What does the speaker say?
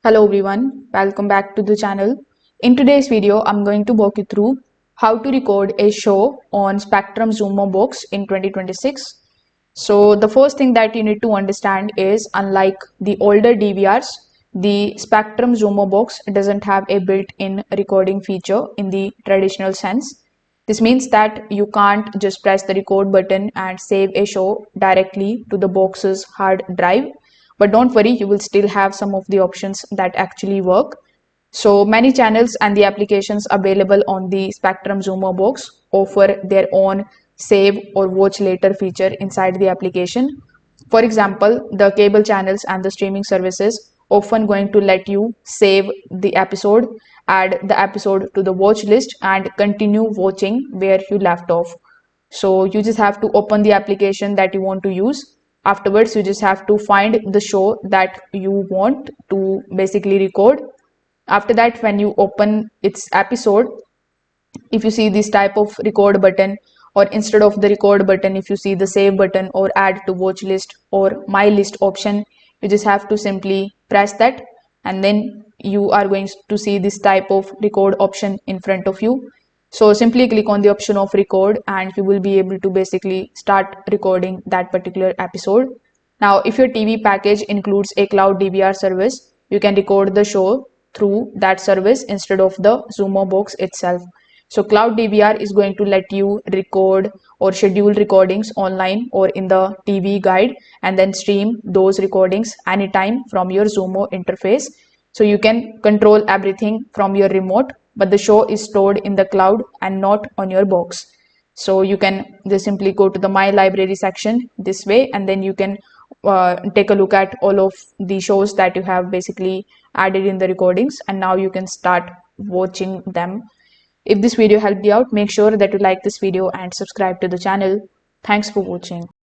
Hello everyone, welcome back to the channel. In today's video, I'm going to walk you through how to record a show on Spectrum Xumo Box in 2026. So the first thing that you need to understand is, unlike the older DVRs, the Spectrum Xumo Box doesn't have a built-in recording feature in the traditional sense. This means that you can't just press the record button and save a show directly to the box's hard drive. But don't worry, you will still have some of the options that actually work. So many channels and the applications available on the Spectrum Xumo Box offer their own save or watch later feature inside the application. For example, the cable channels and the streaming services often going to let you save the episode, add the episode to the watch list and continue watching where you left off. So you just have to open the application that you want to use. Afterwards, you just have to find the show that you want to basically record. After that, when you open its episode, if you see this type of record button, or instead of the record button, if you see the save button or add to watch list or my list option, you just have to simply press that, and then you are going to see this type of record option in front of you. So simply click on the option of record and you will be able to basically start recording that particular episode. Now, if your TV package includes a cloud DVR service, you can record the show through that service instead of the Xumo Box itself. So Cloud DVR is going to let you record or schedule recordings online or in the TV guide and then stream those recordings anytime from your Xumo interface. So you can control everything from your remote, but the show is stored in the cloud and not on your box. So you can just simply go to the My Library section this way, and then you can take a look at all of the shows that you have basically added in the recordings, and now you can start watching them. If this video helped you out, make sure that you like this video and subscribe to the channel. Thanks for watching.